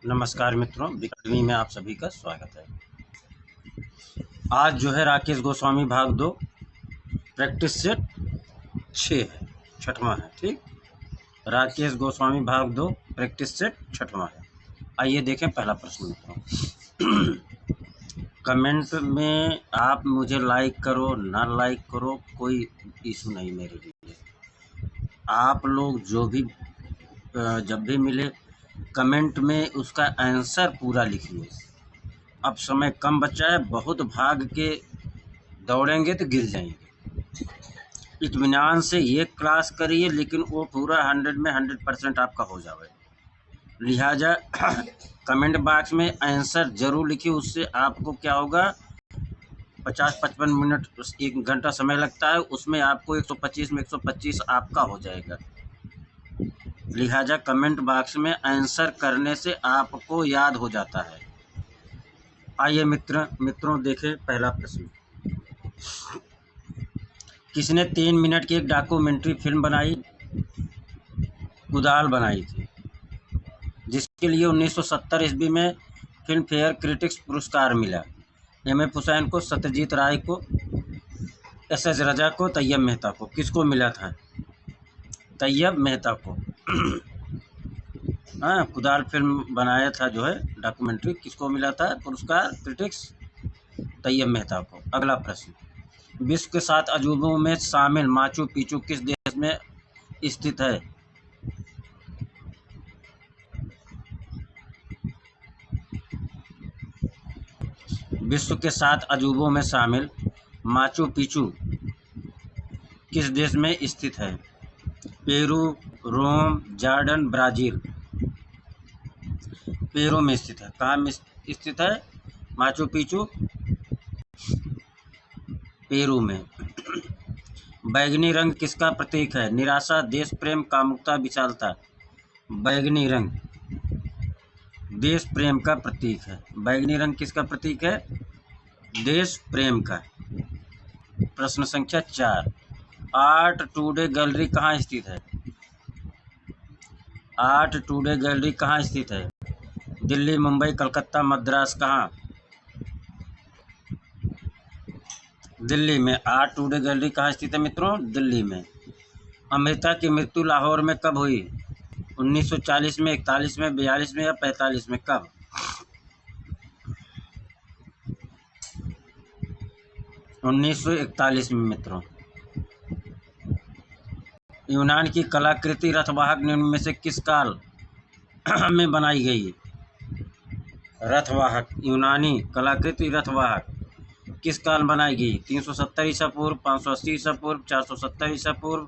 नमस्कार मित्रों, अकेडमी में आप सभी का स्वागत है। आज जो है राकेश गोस्वामी भाग 2 प्रैक्टिस सेट 6 है, 6वां है। ठीक, राकेश गोस्वामी भाग 2 प्रैक्टिस सेट 6वां है। आइए देखें पहला प्रश्न मित्रों। कमेंट में आप मुझे लाइक करो ना लाइक करो, कोई इशू नहीं मेरे लिए। आप लोग जो भी जब भी मिले कमेंट में उसका आंसर पूरा लिखिए। अब समय कम बचा है, बहुत भाग के दौड़ेंगे तो गिर जाएंगे। इत्मीनान से ये क्लास करिए, लेकिन वो पूरा 100 में 100% आपका हो जाए। लिहाजा कमेंट बॉक्स में आंसर जरूर लिखिए। उससे आपको क्या होगा, 50-55 मिनट 1 घंटा समय लगता है, उसमें आपको 125 में 125 आपका हो जाएगा। लिहाजा कमेंट बॉक्स में आंसर करने से आपको याद हो जाता है। आइए मित्रों देखें पहला प्रश्न। किसने 3 मिनट की एक डॉक्यूमेंट्री फिल्म बनाई, कुदाल बनाई थी, जिसके लिए 1970 ईस्वी में फिल्म फेयर क्रिटिक्स पुरस्कार मिला। एम.एफ. हुसैन को, सत्यजीत राय को, एस.एस. रजा को, तैयब मेहता को। किसको मिला था? तैयब मेहता को। हाँ, कुदाल फिल्म बनाया था जो है डॉक्यूमेंट्री, किसको मिला था पुरस्कार? क्रिटिक्स, तैयब मेहता को। अगला प्रश्न। विश्व के 7 अजूबों में शामिल माचू पिचू किस देश में स्थित है? विश्व के 7 अजूबों में शामिल माचू पिचू किस देश में स्थित है? पेरू, रोम, जॉर्डन, ब्राज़ील। पेरू में स्थित है। कहाँ में स्थित है माचू पिचू? पेरू में। बैगनी रंग किसका प्रतीक है? निराशा, देश प्रेम, कामुकता, विशालता। बैगनी रंग देश प्रेम का प्रतीक है। बैगनी रंग किसका प्रतीक है? देश प्रेम का। प्रश्न संख्या 4। आर्ट टुडे गैलरी कहाँ स्थित है? आर्ट टुडे गैलरी कहाँ स्थित है? दिल्ली, मुंबई, कलकत्ता, मद्रास। कहाँ? दिल्ली में। आर्ट टुडे गैलरी कहाँ स्थित है मित्रों? दिल्ली में। अमृता की मृत्यु लाहौर में कब हुई? 1940 में, 41 में, 42 में या 45 में? कब? 1941 में मित्रों। यूनान की कलाकृति रथवाहक निम्न में से किस काल में बनाई गई? रथवाहक, यूनानी कलाकृति रथवाहक किस काल बनाई गई? 370 ईसा पूर्व, 580 ईसा पूर्व, 470 ईसा पूर्व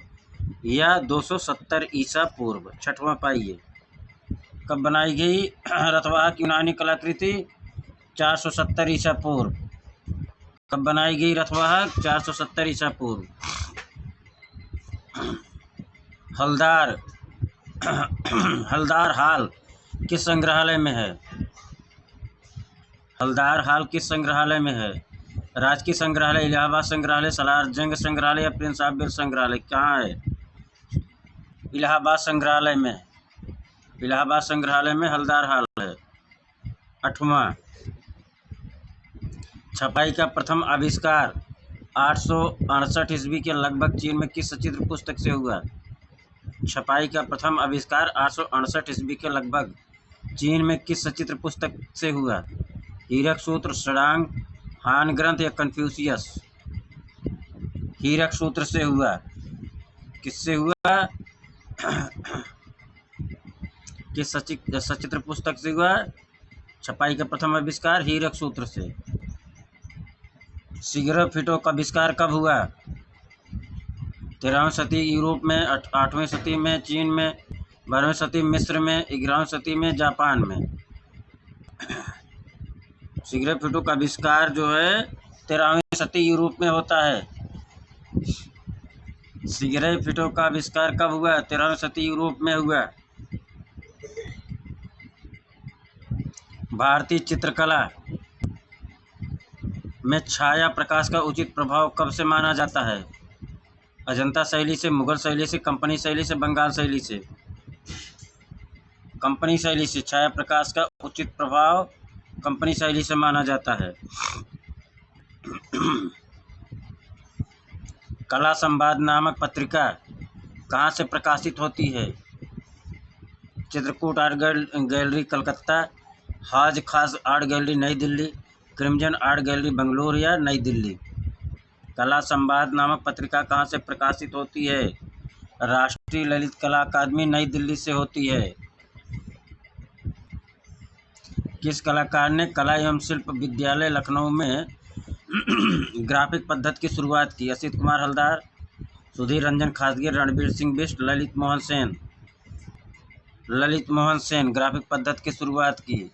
या 270 ईसा पूर्व? 6वां पाइए, कब बनाई गई रथवाहक यूनानी कलाकृति? 470 ईसा पूर्व। कब बनाई गई रथवाहक? 470 ईसा पूर्व। हलदार हाल किस संग्रहालय में है? हलदार हाल किस संग्रहालय में है? राजकीय संग्रहालय, इलाहाबाद संग्रहालय, सलारजंग संग्रहालय या प्रिंस ऑफ वेल्स संग्रहालय? कहाँ है? इलाहाबाद संग्रहालय में। इलाहाबाद संग्रहालय में हलदार हाल है। 8वां। छपाई का प्रथम आविष्कार 868 ईस्वी के लगभग चीन में किस सचित्र पुस्तक से हुआ? छपाई का प्रथम आविष्कार 868 ईस्वी के लगभग चीन में किस सचित्र पुस्तक से हुआ? हीरक सूत्र, षडांग, हान ग्रंथ या कन्फ्यूशियस? हीरक सूत्र से हुआ। किससे हुआ? किस सचित्र पुस्तक से हुआ? छपाई का प्रथम आविष्कार हीरक सूत्र से। सिग्राफिटो का आविष्कार कब हुआ? 13वीं शती यूरोप में, 8वीं शती में चीन में, 12वीं शती मिस्र में, 11वीं शती में जापान में। सिग्राफिटो का आविष्कार जो है 13वीं शती यूरोप में होता है। सिग्राफिटो का आविष्कार कब हुआ? 13वीं शती यूरोप में हुआ। भारतीय चित्रकला में छाया प्रकाश का उचित प्रभाव कब से माना जाता है? अजंता शैली से, मुगल शैली से, कंपनी शैली से, बंगाल शैली से? कंपनी शैली से छाया प्रकाश का उचित प्रभाव कंपनी शैली से माना जाता है। कला संवाद नामक पत्रिका कहाँ से प्रकाशित होती है? चित्रकूट आर्ट गैलरी कलकत्ता, हाज खास आर्ट गैलरी नई Delhi, crimson art gallery Bangalore या नई दिल्ली। कला संवाद नामक पत्रिका कहाँ से प्रकाशित होती है? राष्ट्रीय ललित कला अकादमी नई दिल्ली से होती है। किस कलाकार ने कला एवं शिल्प विद्यालय लखनऊ में ग्राफिक पद्धति की शुरुआत की? असित कुमार हलदार, सुधीर रंजन खासगी, रणबीर सिंह बिष्ट, ललित मोहन सेन। ललित मोहन सेन ग्राफिक पद्धति की शुरुआत की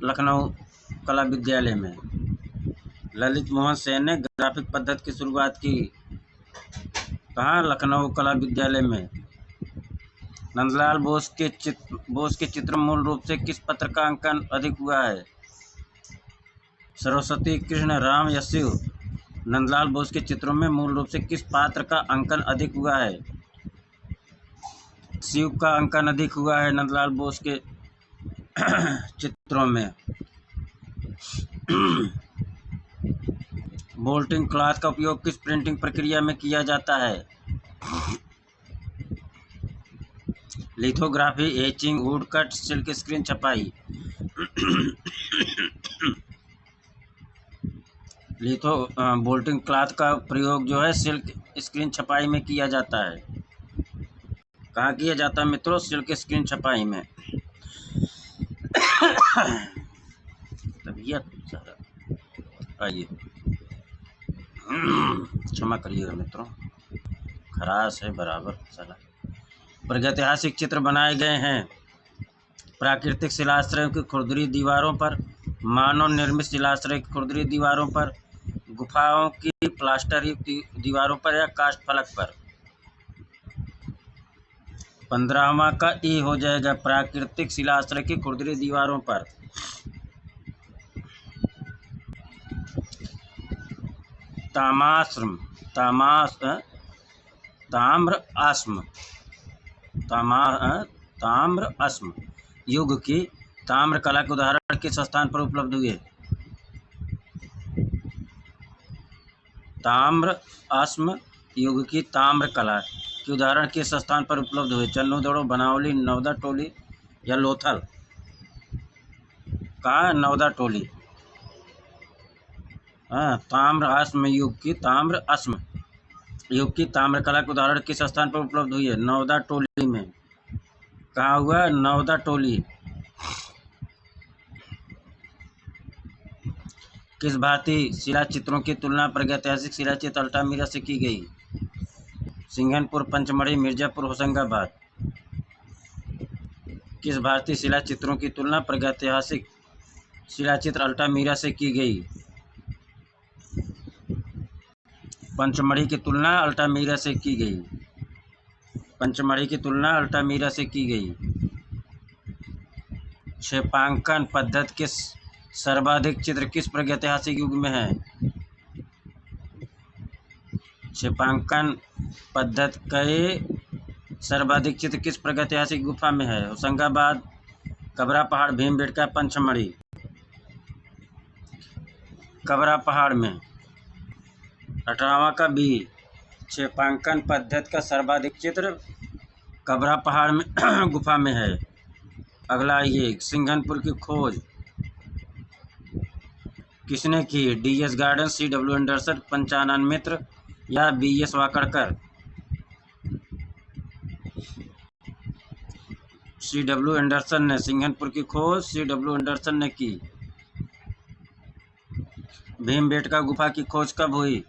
लखनऊ कला विद्यालय में। ललित मोहन सेन ने ग्राफिक पद्धति की शुरुआत की कहाँ? लखनऊ कला विद्यालय में। नंदलाल बोस के चित्र मूल रूप से किस पत्र का अंकन अधिक हुआ है? सरस्वती, कृष्ण, राम या शिव। नंदलाल बोस के चित्रों में मूल रूप से किस पात्र का अंकन अधिक हुआ है? शिव का अंकन अधिक हुआ है नंदलाल बोस के चित्रों में। बोल्टिंग क्लॉथ का उपयोग किस प्रिंटिंग प्रक्रिया में किया जाता है? Lithography, etching, would cut, silk screen छपाई। बोल्टिंग क्लॉथ का प्रयोग जो है सिल्क स्क्रीन छपाई में किया जाता है। कहाँ किया जाता है मित्रों? सिल्क स्क्रीन छपाई में। तबीयत आइए, क्षमा करिएगा मित्रों, खराश है बराबर चला। प्रागैतिहासिक चित्र बनाए गए हैं प्राकृतिक शिलाश्रयों की खुरदरी दीवारों पर, मानव निर्मित शिलाश्रय की खुरदरी दीवारों पर, गुफाओं की प्लास्टर युक्त दीवारों पर या काष्ठ फलक पर। 15वां का ई हो जाएगा, प्राकृतिक शिलाश्रय की खुरदरी दीवारों पर। ताम्र अस्म युग की ताम्र कला के उदाहरण किस स्थान पर उपलब्ध हुए? ताम्र अस्म युग की ताम्र कला के उदाहरण किस स्थान पर उपलब्ध हुए? चन्नूदड़ो, बनावली, नवदा टोली या लोथल। कहाँ? नवदा टोली। ताम्र अस्म युग की ताम्र कला के उदाहरण किस स्थान पर उपलब्ध हुई है? नवदा टोली में। कहाँ हुआ? नवदा टोली। किस भारतीय शिला चित्रों की तुलना प्रागैतिहासिक शिलाचित्र अल्टामीरा से की गई? सिंघनपुर, पंचमढ़ी, मिर्जापुर, होशंगाबाद। किस भारतीय शिला चित्रों की तुलना प्रागैतिहासिक शिलाचित्र अल्टामीरा से की गई? पंचमढ़ी की तुलना अल्टामीरा से की गई। पंचमढ़ी की तुलना अल्टामीरा से की गई। क्षेपांकन पद्धति के सर्वाधिक चित्र किस प्रागैतिहासिक युग में है? क्षेपांकन पद्धति के सर्वाधिक चित्र किस प्रागैतिहासिक गुफा में है? होशंगाबाद, कबरा पहाड़, भीमबेटका, पंचमढ़ी। कबरा पहाड़ में। 18वां का बी, क्षेपांकन पद्धति का सर्वाधिक चित्र कबरा पहाड़ में गुफा में है। अगला ये सिंघनपुर की खोज किसने की? D S. Garden, C.W. Anderson, Panchanan Mitra या B.S. वाकड़कर। C.W. एंडरसन ने सिंघनपुर की खोज C.W. एंडरसन ने की। भीमबेटका गुफा की खोज कब हुई?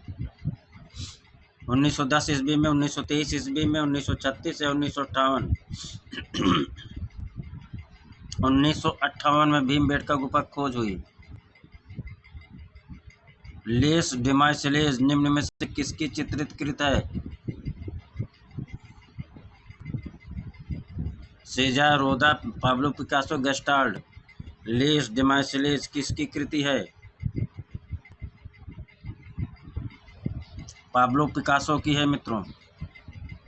1910 ईस्वी में, 1923 ईस्वी में, 1936 या 1958। 1958 में भीमबेटका गुफा खोज हुई। लेस डेमाइसलेज निम्न में से किसकी चित्रित कृत है? सेजार, रोदा, पाब्लो पिकासो, गेस्टाल्ट। लेस डेमाइसलेज किसकी कृति है? पाब्लो पिकासो की है मित्रों।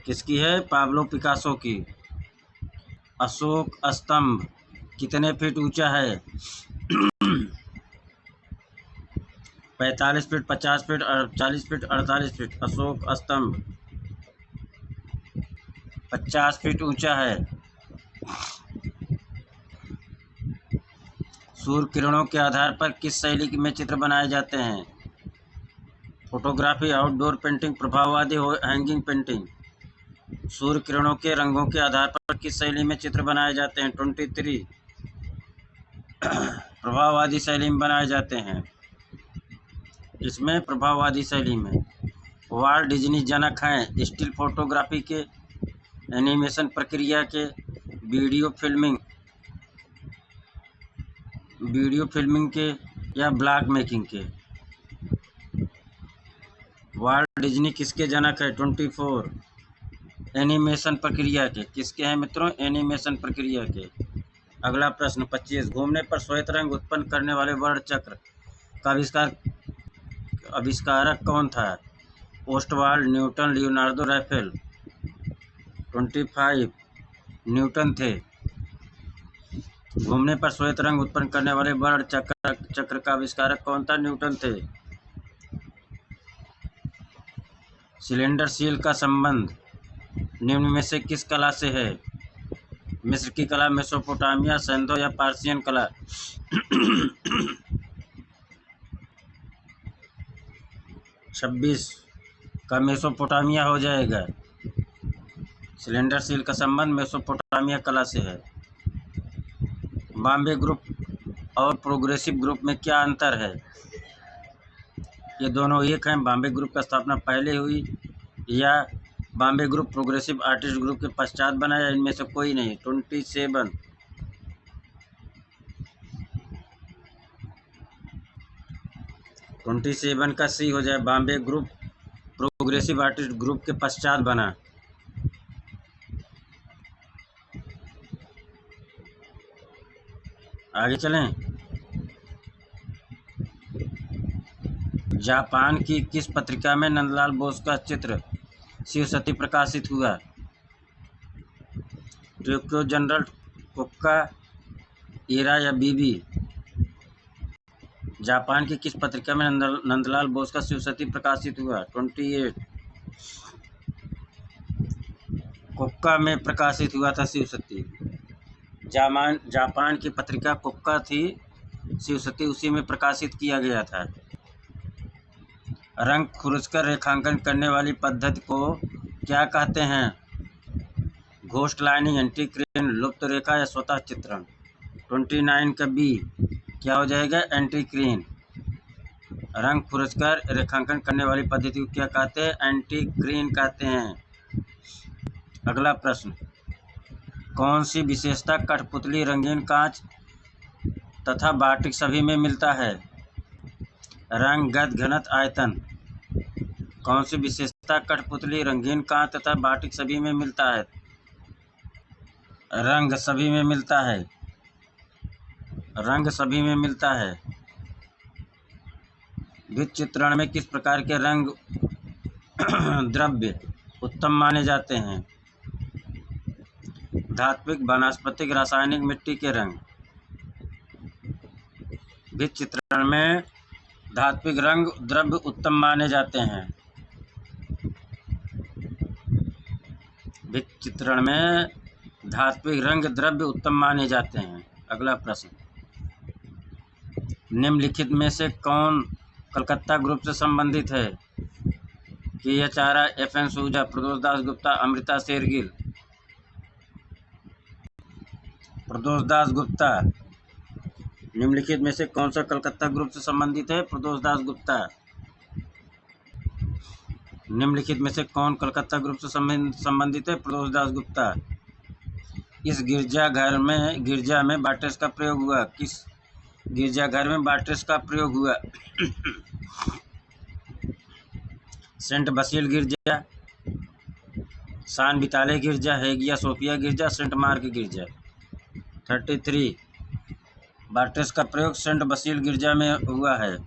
किसकी है? पाब्लो पिकासो की। अशोक स्तंभ कितने फीट ऊंचा है? 45 feet, 50 feet, 40 feet, 48 feet. Ashok स्तंभ 50 फीट ऊंचा है। सूर्य किरणों के आधार पर किस शैली में चित्र बनाए जाते हैं? फोटोग्राफी, आउटडोर पेंटिंग, प्रभाववादी, हैंगिंग पेंटिंग। सूर्य किरणों के रंगों के आधार पर किस शैली में चित्र बनाए जाते हैं? 23 प्रभाववादी शैली में बनाए जाते हैं। इसमें प्रभाववादी शैली में वाल्ट डिज्नी जनक हैं स्टिल फोटोग्राफी के, एनिमेशन प्रक्रिया के, वीडियो फिल्मिंग के या ब्लॉग मेकिंग के। वाल्ट डिज्नी किसके जनक है? 24 एनिमेशन प्रक्रिया के। किसके हैं मित्रों? एनिमेशन प्रक्रिया के। अगला प्रश्न 25 घूमने पर श्वेत रंग उत्पन्न करने वाले वर्ण चक्र का आविष्कारक कौन था? Ostwald, Newton, Leonardo, Raphael. 25 Newton थे। घूमने पर श्वेत रंग उत्पन्न करने वाले वर्ण चक्र का आविष्कारक कौन था? न्यूटन थे। सिलेंडर सील का संबंध निम्न में से किस कला से है? मिस्र की कला, मेसोपोटामिया, सिंधु या पार्सियन कला। 26 का मेसोपोटामिया हो जाएगा। सिलेंडर सील का संबंध मेसोपोटामिया कला से है। बॉम्बे ग्रुप और प्रोग्रेसिव ग्रुप में क्या अंतर है? ये दोनों एक हैं। बॉम्बे ग्रुप का स्थापना पहले हुई या Bombay group progressive artist group के पश्चात बना, या इनमें से कोई नहीं। 27 का सी हो जाए। Bombay group progressive artist group के पश्चात बना। आगे चलें। जापान की किस पत्रिका में नंदलाल बोस का चित्र शिवशक्ति प्रकाशित हुआ? टोक्यो जनरल, कोक्का, इरा या बीबी। जापान की किस पत्रिका में नंदलाल बोस का शिवशक्ति प्रकाशित हुआ? 28 कोक्का में प्रकाशित हुआ था शिवशक्ति। जापान की पत्रिका कोक्का थी, शिवशक्ति उसी में प्रकाशित किया गया था। रंग खुरचकर रेखांकन करने वाली पद्धति को क्या कहते हैं? घोस्ट लाइनिंग, एंटीक्रीन, लुप्त रेखा या स्वतः चित्रण। 29 का बी क्या हो जाएगा? एंटीक्रीन। रंग खुरचकर रेखांकन करने वाली पद्धति को क्या कहते हैं? एंटीक्रीन कहते हैं। अगला प्रश्न कौन सी विशेषता कठपुतली, रंगीन कांच तथा बाटिक सभी में मिलता है? रंग, गद, घनत्व, आयतन। कौन सी विशेषता कठपुतली, रंगीन कांच तथा बाटिक सभी में मिलता है? रंग सभी में मिलता है। रंग सभी में मिलता है। भित्ति चित्रण में किस प्रकार के रंग द्रव्य उत्तम माने जाते हैं? धात्विक, वनस्पतिक, रासायनिक, मिट्टी के रंग। भित्ति चित्रण में धात्विक रंग द्रव्य उत्तम माने जाते हैं। भित्ति चित्रण में धात्विक रंग द्रव्य उत्तम माने जाते हैं। अगला प्रश्न निम्नलिखित में से कौन कलकत्ता ग्रुप से संबंधित है? के.एच. आर्या, एफ.एन. सूजा, प्रदोष दास गुप्ता, अमृता शेरगिल। प्रदोष दास गुप्ता। निम्नलिखित में से कौन सा कलकत्ता ग्रुप से संबंधित है? प्रदोष दास गुप्ता। निम्नलिखित में से कौन कलकत्ता ग्रुप से संबंधित है? प्रदोष दास गुप्ता। इस गिरजा में बाट्रेस का प्रयोग हुआ। किस गिरजाघर में बाट्रेस का प्रयोग हुआ? सेंट बसील गिरजा, सान विताले गिरजा, हेगिया सोफिया गिरजा, सेंट मार्क गिरजा। 33 बाट्रेस का प्रयोग सेंट बसील गिरजा में हुआ है।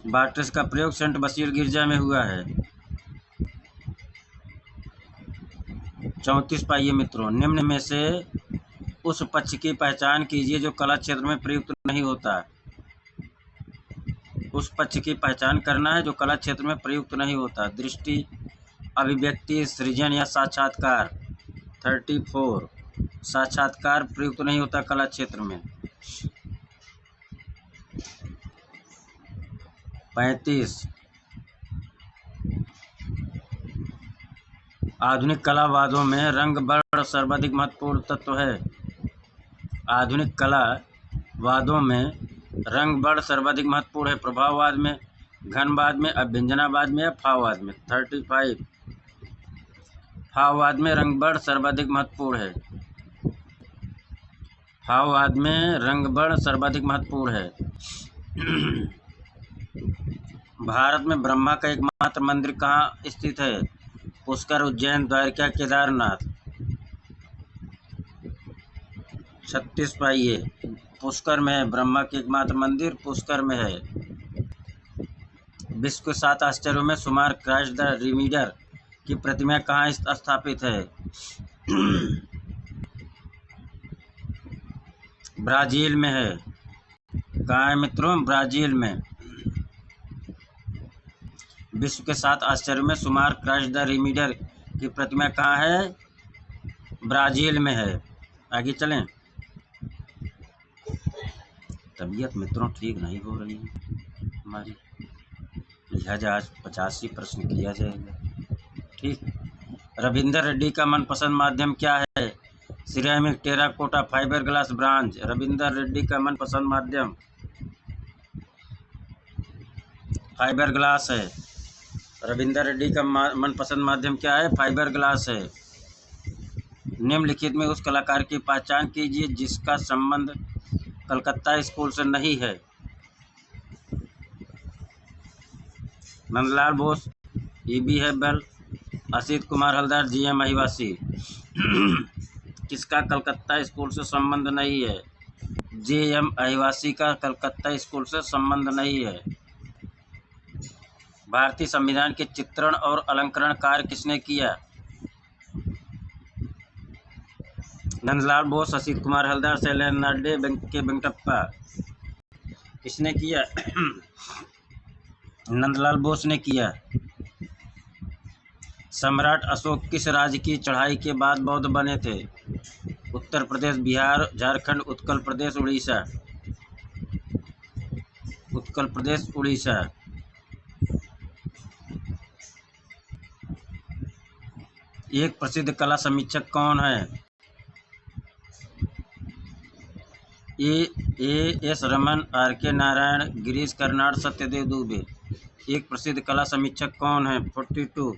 बाट्रेस का प्रयोग सेंट बसील गिरजा में हुआ है। 34 पाइए मित्रों, निम्न में से उस पक्ष की पहचान कीजिए जो कला क्षेत्र में प्रयुक्त नहीं होता। उस पक्ष की पहचान करना है जो कला क्षेत्र में प्रयुक्त नहीं होता। दृष्टि, अभिव्यक्ति, सृजन या साक्षात्कार। 34, साक्षात्कार प्रयुक्त नहीं होता कला क्षेत्र में। 35, आधुनिक कलावादों में रंग वर्ण सर्वाधिक महत्वपूर्ण तत्व है। आधुनिक कलावादों में रंग वर्ण सर्वाधिक महत्वपूर्ण है। प्रभाववाद में, घनवाद में, अभ्यंजनावाद में या भाववाद में। 35, भाववाद में रंग वर्ण सर्वाधिक महत्वपूर्ण है। भाववाद में रंग वर्ण सर्वाधिक महत्वपूर्ण है। भारत में ब्रह्मा का एकमात्र मंदिर कहाँ स्थित है? पुष्कर, उज्जैन, द्वारका, केदारनाथ। 36 पाइए, पुष्कर में है। ब्रह्मा के एकमात्र मंदिर पुष्कर में है। विश्व के 7 आश्चर्यों में सुमार क्राइस्ट द रिडीमर की प्रतिमा कहाँ स्थापित है? ब्राजील में है। कहाँ है मित्रों? ब्राजील में। विश्व के 7 आश्चर्यों में सुमार क्राइस्ट द रिडीमर की प्रतिमा कहाँ है? ब्राजील में है। आगे चलें। तबीयत मित्रों ठीक नहीं हो रही है हमारी, लिहाजा आज 85 प्रश्न किया जाएगा। ठीक। रविंदर रेड्डी का मनपसंद माध्यम क्या है? Ceramic, terracotta, fibre glass, bronze. Ravinder Reddy का मनपसंद माध्यम फाइबर ग्लास है। रविंदर रेड्डी का मनपसंद माध्यम क्या है? फाइबर ग्लास है। निम्नलिखित में उस कलाकार की पहचान कीजिए जिसका संबंध कलकत्ता स्कूल से नहीं है। नंदलाल बोस, E.B. हेब्बल, असित कुमार हलदर, G.M. अहिवासी। किसका कलकत्ता स्कूल से संबंध नहीं है? J.M. अहिवासी का कलकत्ता स्कूल से संबंध नहीं है। भारतीय संविधान के चित्रण और अलंकरण कार्य किसने किया? नंदलाल बोस, असित कुमार हलदर, शैलेंद्र के वेंकटप्पा। किसने किया? नंदलाल बोस ने किया। सम्राट अशोक किस राज्य की चढ़ाई के बाद बौद्ध बने थे? उत्तर प्रदेश, बिहार, झारखंड, उत्कल प्रदेश, उड़ीसा। उत्कल प्रदेश, उड़ीसा। एक प्रसिद्ध कला समीक्षक कौन है? S Raman, R.K. नारायण, गिरीश कर्नाड, सत्यदेव दुबे। एक प्रसिद्ध कला समीक्षक कौन है? 42,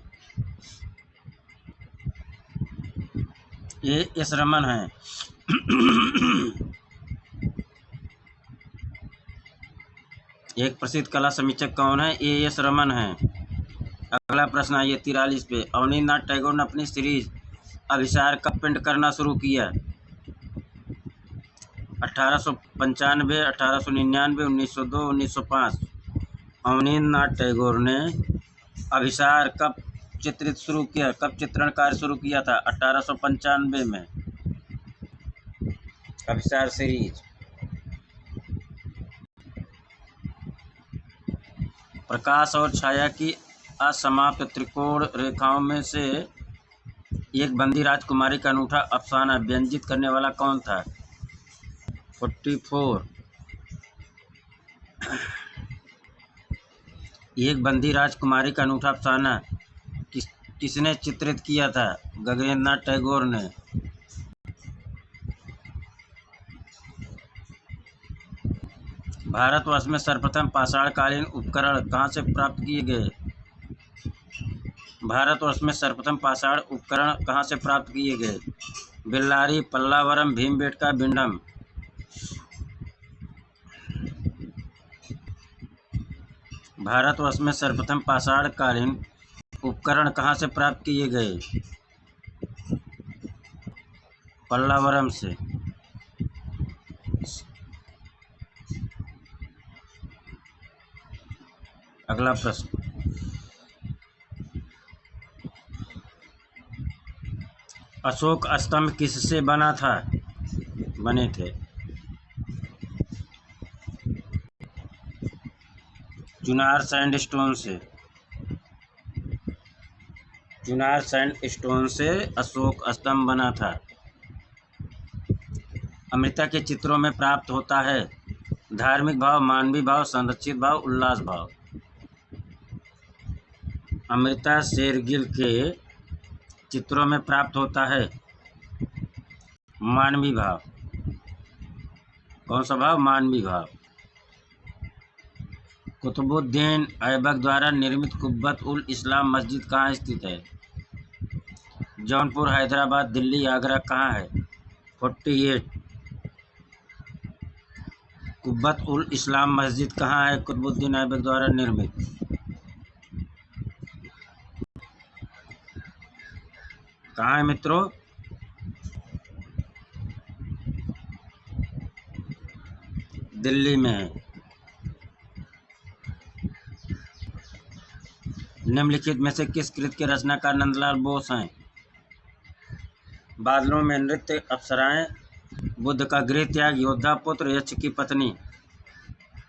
एस रमन है। एक प्रसिद्ध कला समीक्षक कौन है? एस रमन है। अगला प्रश्न आइए 43 पे। अवनींद्रनाथ टैगोर ने अपनी सीरीज अभिसार कब प्रिंट करना शुरू किया? 1895, 1899, 1902, 1905। अवनींद्रनाथ टैगोर ने अभिसार कब चित्रित शुरू किया? कब चित्रण कार्य शुरू किया था? 1895 में। अभिसार सीरीज। प्रकाश और छाया की असमाप्त त्रिकोण रेखाओं में से एक बंदी राजकुमारी का अनूठा अफसाना व्यंजित करने वाला कौन था? 44, एक बंदी राजकुमारी का अनूठा अफसाना किसने चित्रित किया था? गगनेंद्रनाथ टैगोर ने। भारतवर्ष में सर्वप्रथम पाषाणकालीन उपकरण कहाँ से प्राप्त किए गए? भारतवर्ष में सर्वप्रथम पाषाण उपकरण कहाँ से प्राप्त किए गए? बेल्लारी, पल्लावरम, भीमबेटका, भिंडम। भारतवर्ष में सर्वप्रथम पाषाणकालीन उपकरण कहाँ से प्राप्त किए गए? पल्लावरम से। अगला प्रश्न। अशोक स्तंभ किससे बना था? बने थे चुनार सैंडस्टोन से। चुनार सैंडस्टोन से अशोक स्तंभ बना था। अमृता के चित्रों में प्राप्त होता है धार्मिक भाव, मानवीय भाव, संरक्षित भाव, उल्लास भाव। अमृता शेरगिल के चित्रों में प्राप्त होता है मानवीय भाव। कौन सा भाव? मानवीय भाव। कुतुबुद्दीन ऐबक द्वारा निर्मित कुब्बत उल इस्लाम मस्जिद कहाँ स्थित है? जौनपुर, हैदराबाद, दिल्ली, आगरा। कहाँ है? 48। कुब्बत उल इस्लाम मस्जिद कहाँ है कुतुबुद्दीन ऐबक द्वारा निर्मित? कहाँ है मित्रों? दिल्ली में है। निम्नलिखित में से किस कृति के रचनाकार नंदलाल बोस हैं? बादलों में नृत्य, अप्सराएं, बुद्ध का गृह त्याग, योद्धा पुत्र, यक्ष की पत्नी।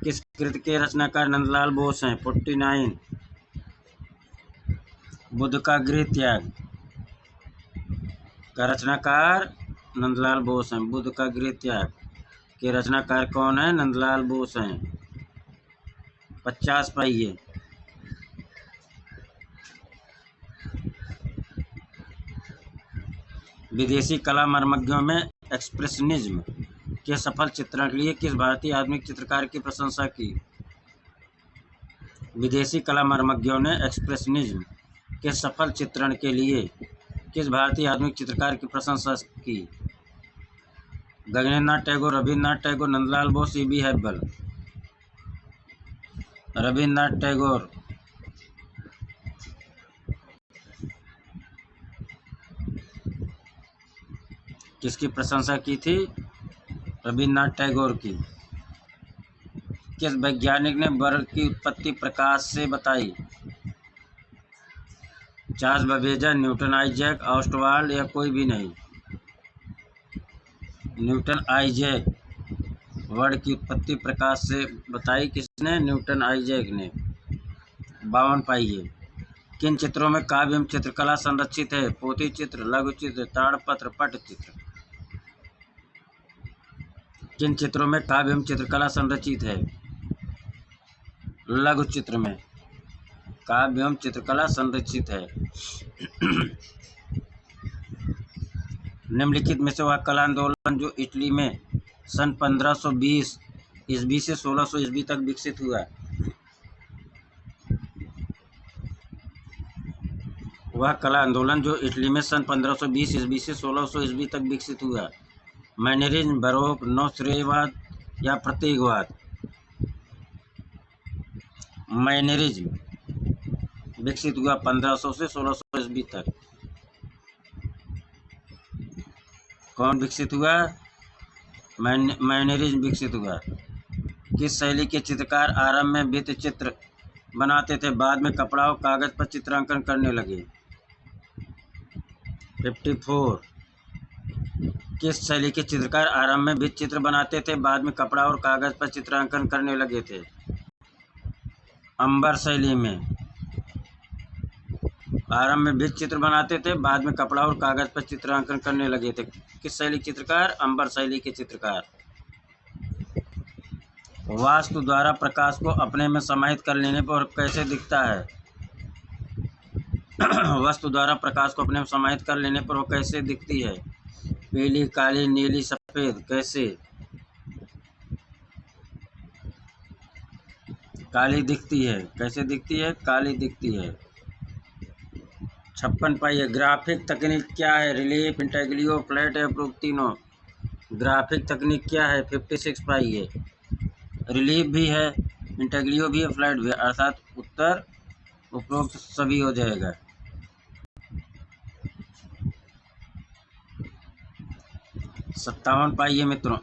किस कृति के रचनाकार नंदलाल बोस हैं? 49। बुद्ध का गृह त्याग का रचनाकार नंदलाल बोस हैं। बुद्ध का गृह त्याग के रचनाकार कौन है? नंदलाल बोस हैं। 50 पाइए। विदेशी कला मर्मज्ञों में एक्सप्रेशनिज्म के सफल चित्रण के लिए किस भारतीय आधुनिक चित्रकार की प्रशंसा की? विदेशी कला मर्मज्ञों ने एक्सप्रेशनिज्म के सफल चित्रण के लिए किस भारतीय आधुनिक चित्रकार की प्रशंसा की? गगनेंद्रनाथ टैगोर, रविन्द्रनाथ टैगोर, नंदलाल बोस, ई.बी. हैब्बल। रविन्द्रनाथ टैगोर। किसकी प्रशंसा की थी? रविन्द्रनाथ टैगोर की। किस वैज्ञानिक ने वर्ग की उत्पत्ति प्रकाश से बताई? चार्ल्स बबेजा, न्यूटन, आइजैक ऑस्टवाल्ड या कोई भी नहीं? Newton Isaac. वर्ग की उत्पत्ति प्रकाश से बताई किसने? न्यूटन आइजैक ने। 52 पाइए। किन चित्रों में काव्य एवं चित्रकला संरक्षित है? पोथी चित्र, लघु चित्र, ताड़पत्र, पटचित्र। किन चित्रों में काव्य एवं चित्रकला संरचित है? लघु चित्र में काव्य एवं चित्रकला संरक्षित है। निम्नलिखित में से वह कला आंदोलन जो इटली में सन 1520 ईस्वी से 1600 ईस्वी तक विकसित हुआ, वह कला आंदोलन जो इटली में सन 1520 ईस्वी से 1600 ईस्वी तक विकसित हुआ, मैनरिज्म, बरोक, नौश्रेयवाद या प्रतीकवाद? मैनरिज्म विकसित हुआ 1500 से 1600 ईस्वी तक। कौन विकसित हुआ? मैनरिज्म विकसित हुआ। किस शैली के चित्रकार आरंभ में भित्ति चित्र बनाते थे, बाद में कपड़ा और कागज पर चित्रांकन करने लगे? 54। किस शैली के चित्रकार आरंभ में भित्ति चित्र बनाते थे, बाद में कपड़ा और कागज पर चित्रांकन करने लगे थे? अंबर शैली में। आरंभ में भित्ति चित्र बनाते थे, बाद में कपड़ा और कागज पर चित्रांकन करने लगे थे। किस शैली के चित्रकार? अंबर शैली के चित्रकार। वास्तु द्वारा प्रकाश को अपने में समाहित कर लेने पर कैसे दिखता है? वस्तु द्वारा प्रकाश को अपने में समाहित कर लेने पर वो कैसे दिखती है? पीली, काली, नीली, सफेद। कैसे? काली दिखती है। कैसे दिखती है? काली दिखती है। 56 पाइए। ग्राफिक तकनीक क्या है? रिलीफ, इंटेग्लियो, फ्लैट या प्रूफ तीनों? ग्राफिक तकनीक क्या है? 56 पाइए। रिलीफ भी है, इंटेग्लियो भी है, फ्लैट भी है, अर्थात उत्तर उपरोक्त सभी हो जाएगा। 57 पाइए मित्रों।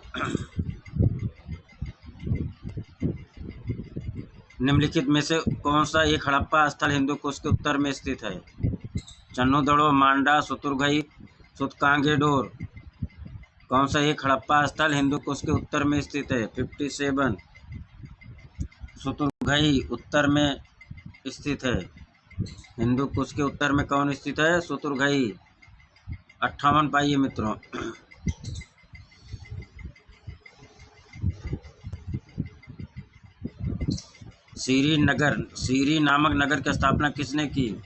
निम्नलिखित में से कौन सा एक हड़प्पा स्थल हिंदू कुश के उत्तर में स्थित है? चन्नूदड़ो, मांडा, सुतुरगई, सुतकांगेडोर कौन सा एक हड़प्पा स्थल हिंदू कुश के उत्तर में स्थित है? 57। सुतुरघई उत्तर में स्थित है। हिंदू कुश के उत्तर में कौन स्थित है? सुतुरघई। 58 पाइए मित्रों। सीरी नामक नगर की स्थापना किसने की?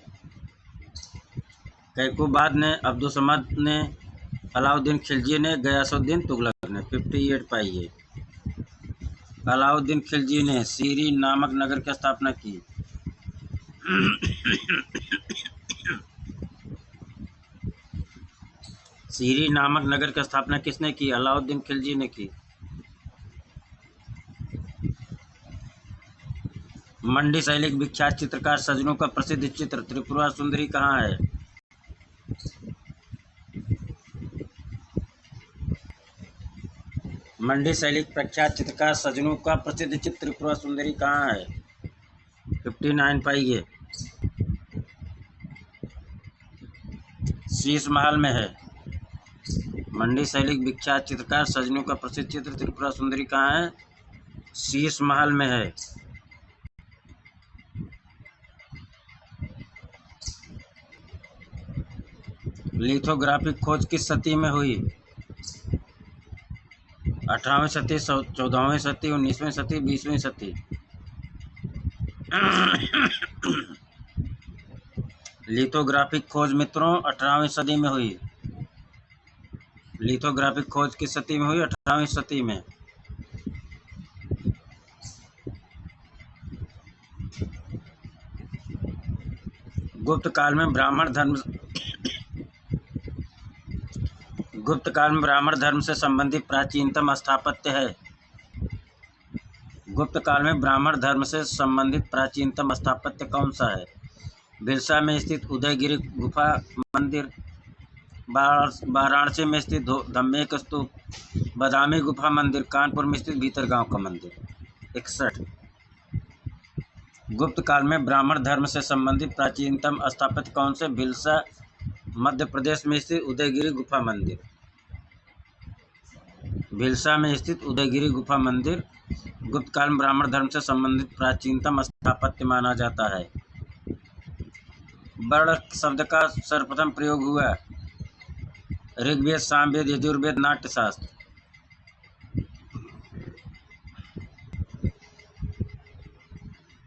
कैकुबाद ने, अब्दुसमद ने, अलाउद्दीन खिलजी ने, गयासुद्दीन तुगलक ने। 58 पाइए। अलाउद्दीन खिलजी ने सीरी नामक नगर की स्थापना की। सीरी नामक नगर की स्थापना किसने की? अलाउद्दीन खिलजी ने की। मंडी शैली के विख्यात चित्रकार सजनों का प्रसिद्ध चित्र त्रिपुरा सुंदरी कहाँ है? मंडी शैली के प्रख्यात चित्रकार सजनों का प्रसिद्ध चित्र त्रिपुरा सुंदरी कहाँ है? 59 पाइए। शीश महल में है। मंडी शैली के विख्यात चित्रकार सजनों का प्रसिद्ध चित्र त्रिपुरा सुंदरी कहाँ है? शीश महल में है। लिथोग्राफी खोज किस सदी में हुई? 18वीं सदी, 14वीं सदी, 19वीं सदी, 20वीं सदी। लिथोग्राफिक खोज मित्रों 18वीं सदी में हुई। लिथोग्राफिक खोज किस सदी में हुई? 18वीं सदी में। गुप्त काल में ब्राह्मण धर्म से संबंधित प्राचीनतम स्थापत्य है। गुप्त काल में ब्राह्मण धर्म से संबंधित प्राचीनतम स्थापत्य कौन सा है? बिरसा में स्थित उदयगिरी गुफा मंदिर, वाराणसी में स्थित धम्मेक स्तूप, बादामी गुफा मंदिर, कानपुर में स्थित भीतरगांव का मंदिर। 61। गुप्त काल में ब्राह्मण धर्म से संबंधित प्राचीनतम स्थापत्य कौन से? बिरसा मध्य प्रदेश में स्थित उदयगिरी गुफा मंदिर। भिलसा में स्थित उदयगिरी गुफा मंदिर गुप्त काल में ब्राह्मण धर्म से संबंधित प्राचीनतम स्थापत्य माना जाता है। वर्ण शब्द का सर्वप्रथम प्रयोग हुआ ऋग्वेद, सामवेद, यजुर्वेद, नाट्यशास्त्र।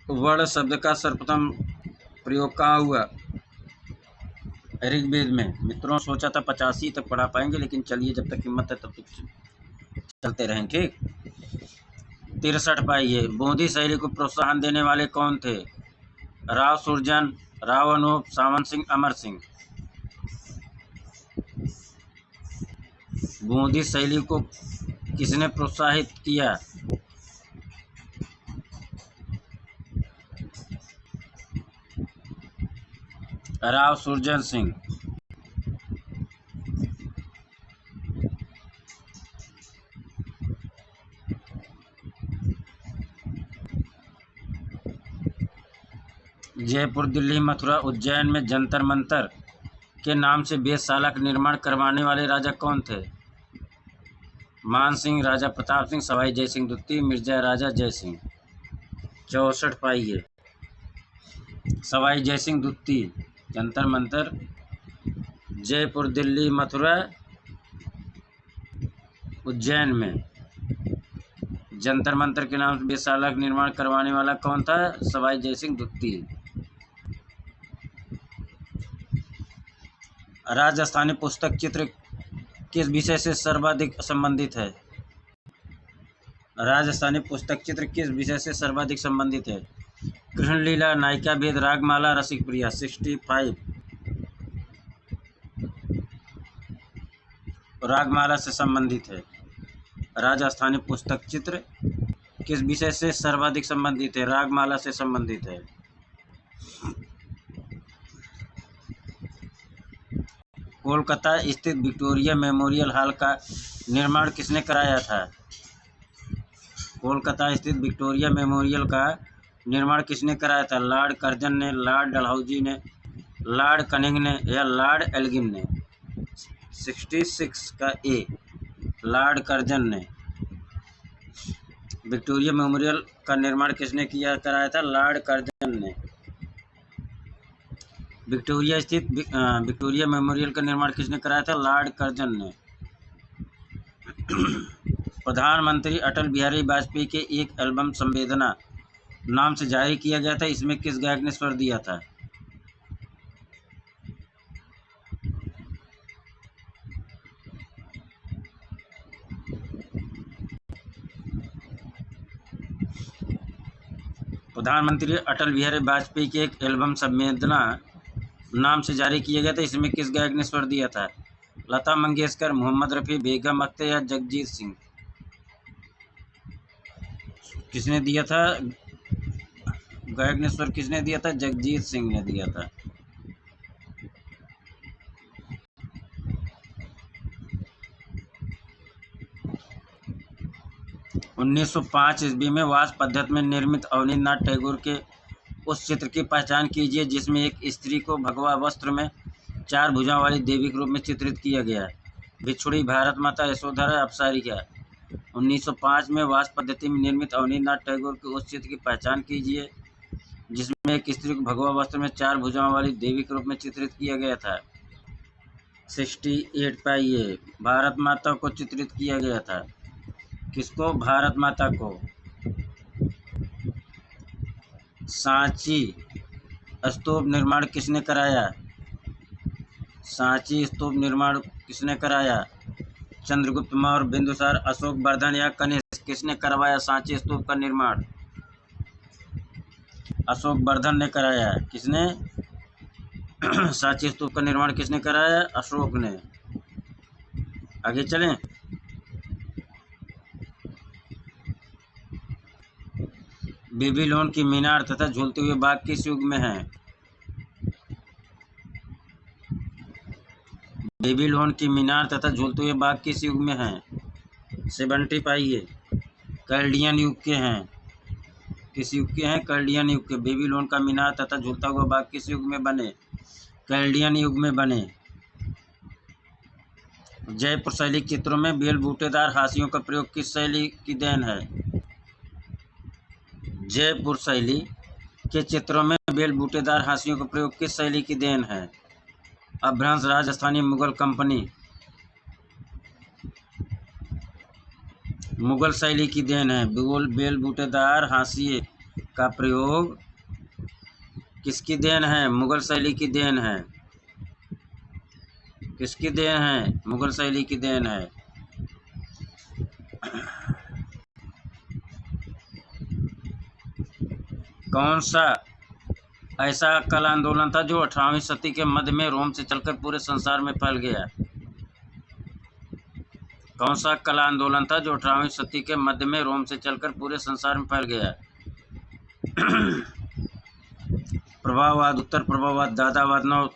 वर्ण शब्द का सर्वप्रथम प्रयोग कहाँ हुआ? ऋग्वेद में। मित्रों सोचा था 85 तक पढ़ा पाएंगे, लेकिन चलिए जब तक हिम्मत है तब तक चलते रहें, ठीक। 63 पाइए। बूंदी शैली को प्रोत्साहन देने वाले कौन थे? राव सुरजन, राव अनूप, सावन सिंह, अमर सिंह। बूंदी शैली को किसने प्रोत्साहित किया? राव सुरजन सिंह। जयपुर, दिल्ली, मथुरा, उज्जैन में जंतर मंतर के नाम से वेधशाला का निर्माण करवाने वाले राजा कौन थे? मान सिंह, राजा प्रताप सिंह, सवाई जयसिंह द्वितीय, मिर्जा राजा जयसिंह। 64 पाइए। सवाई जयसिंह द्वितीय। जंतर मंतर जयपुर, दिल्ली, मथुरा, उज्जैन में जंतर मंतर के नाम से वेधशाला का निर्माण करवाने वाला कौन था? सवाई जयसिंह द्वितीय। राजस्थानी पुस्तक चित्र किस विषय से सर्वाधिक संबंधित है? राजस्थानी पुस्तक चित्र किस विषय से सर्वाधिक संबंधित है? कृष्ण लीला, नायिका भेद, रागमाला, रसिक प्रिया। 65। रागमाला से संबंधित है। राजस्थानी पुस्तक चित्र किस विषय से सर्वाधिक संबंधित है? रागमाला से संबंधित है। कोलकाता स्थित विक्टोरिया मेमोरियल हॉल का निर्माण किसने कराया था? कोलकाता स्थित विक्टोरिया मेमोरियल का निर्माण किसने कराया था? लॉर्ड कर्जन ने, लॉर्ड डलहौजी ने, लॉर्ड कनिंग ने या लॉर्ड एल्गिन ने। 66 का ए, लॉर्ड कर्जन ने। विक्टोरिया मेमोरियल का निर्माण किसने कराया था? लॉर्ड कर्जन ने। विक्टोरिया स्थित विक्टोरिया मेमोरियल का निर्माण किसने कराया था? लॉर्ड कर्जन ने। प्रधानमंत्री अटल बिहारी वाजपेयी के एक एल्बम संवेदना नाम से जारी किया गया था, इसमें किस गायक ने स्वर दिया था? प्रधानमंत्री अटल बिहारी वाजपेयी के एक एल्बम संवेदना नाम से जारी किया गया था, इसमें किस गायक ने स्वर दिया था? लता मंगेशकर, मोहम्मद रफ़ी, बेगम अख्तर या जगजीत सिंह? किसने दिया था? गायक ने स्वर किसने दिया था? जगजीत सिंह ने दिया था। उन्नीस सौ 5 ईस्वी में वास पद्धति में निर्मित अवनींद्रनाथ टैगोर के उस चित्र की पहचान कीजिए जिसमें एक स्त्री को भगवा वस्त्र में 4 भुजाओं वाली देवी के रूप में चित्रित किया गया है। भिक्षुणी, भारत माता, यशोधरा, अप्सरिका। 1905 में वास पद्धति में निर्मित अवनींद्रनाथ टैगोर के उस चित्र की पहचान कीजिए जिसमें एक स्त्री को भगवा वस्त्र में 4 भुजाओं वाली देवी के रूप में चित्रित किया गया था। 68 पाई ए, भारत माता को चित्रित किया गया था। किसको? भारत माता को। सांची स्तूप निर्माण किसने कराया? सांची स्तूप निर्माण किसने कराया? चंद्रगुप्त मौर्य, बिंदुसार, अशोक वर्धन या कनिष्क? किसने करवाया सांची स्तूप का निर्माण? अशोक वर्धन ने कराया। किसने? सांची स्तूप का निर्माण किसने कराया? अशोक ने। आगे चलें। बेबीलोन की मीनार तथा झूलते हुए बाग किस युग में है? बेबीलोन की मीनार तथा झूलते हुए बाग किस युग में है? 70 पाइए, कैल्डियन युग के हैं। किस युग के हैं? कैल्डियन युग के। बेबीलोन का मीनार तथा झूलता हुआ बाग किस युग में बने? कैल्डियन युग में बने। जयपुर शैली चित्रों में बेल बूटेदार हाशियों का प्रयोग किस शैली की देन है? जयपुर शैली के चित्रों में बेल बूटेदार हाशियों का प्रयोग किस शैली की देन है? अपभ्रंश, राजस्थानी, मुगल कंपनी? मुगल शैली की देन है। बेल बूटेदार हाशिए का प्रयोग किसकी देन है? मुगल शैली की देन है। किसकी देन है? मुगल शैली की देन है। कौन सा ऐसा कला आंदोलन था जो 18वीं सदी के मध्य में रोम से चलकर पूरे संसार में फैल गया? कौन सा कला आंदोलन था जो 18वीं सदी के मध्य में रोम से चलकर पूरे संसार में फैल गया? प्रभाववाद, उत्तर प्रभाववाद, दादावाद,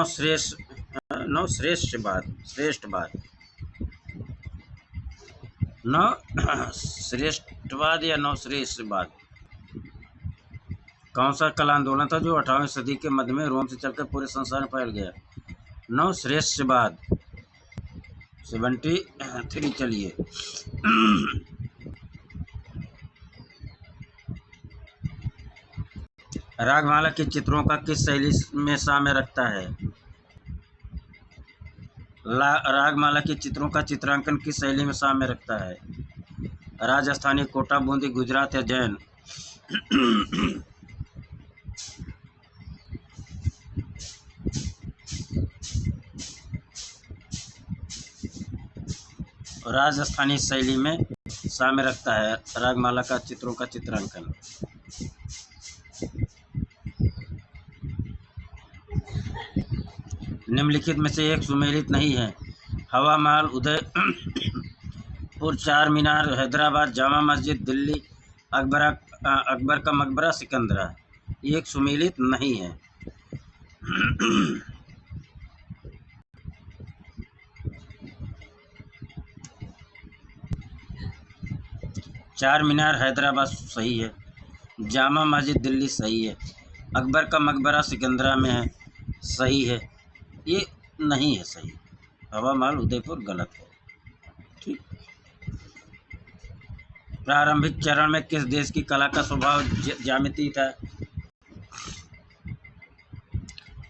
श्रेष्ठवाद। श्रेष्ठवाद या श्रेष्ठवाद? कौन सा कला आंदोलन था जो 18वीं सदी के मध्य में रोम से चलकर पूरे संसार में फैल गया? श्रेष्ठवाद। 73 चलिए। रागमाला के चित्रों का किस शैली में साम्य रखता है? रागमाला के चित्रों का चित्रांकन किस शैली में साम्य रखता है? राजस्थानी, कोटा, बूंदी, गुजरात या जैन? राजस्थानी शैली में साम्य रखता है रागमाला का चित्रों का चित्रांकन। निम्नलिखित में से एक सुमेलित नहीं है। हवा महल, उदयपुर, चार मीनार, हैदराबाद, जामा मस्जिद, दिल्ली, अकबर का मकबरा, सिकंदरा। एक सुमेलित नहीं है। चार मीनार हैदराबाद सही है। जामा मस्जिद दिल्ली सही है। अकबर का मकबरा सिकंदरा में है, सही है। ये नहीं है सही। हवा महल उदयपुर गलत है। ठीक। प्रारंभिक चरण में किस देश की कला का स्वभाव ज्यामितीय था?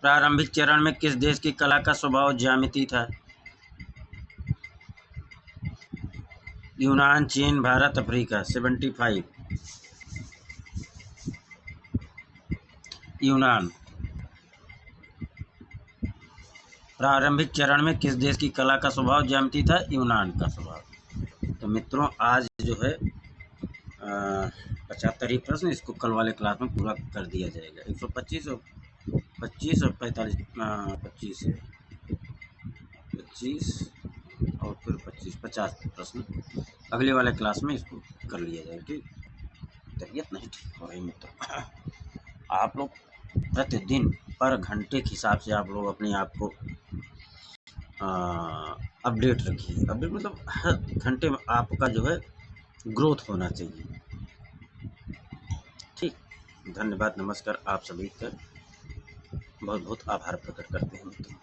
प्रारंभिक चरण में किस देश की कला का स्वभाव ज्यामितीय था? यूनान, चीन, भारत, अफ्रीका। 75। यूनान। प्रारंभिक चरण में किस देश की कला का स्वभाव ज्यामितीय था? यूनान का स्वभाव। तो मित्रों आज जो है 75 ही प्रश्न, इसको कल वाले क्लास में पूरा कर दिया जाएगा। 125 और 25 और 45, 25 है, 25 और फिर 25, 50 प्रश्न अगले वाले क्लास में इसको कर लिया जाएगा। ठीक। तबीयत नहीं ठीक हो रही मित्रों। आप लोग प्रतिदिन पर घंटे के हिसाब से आप लोग अपने आप को अपडेट रखिए। अपडेट मतलब हर घंटे में आपका जो है ग्रोथ होना चाहिए। ठीक। धन्यवाद, नमस्कार। आप सभी का बहुत बहुत आभार प्रकट करते हैं मित्रों।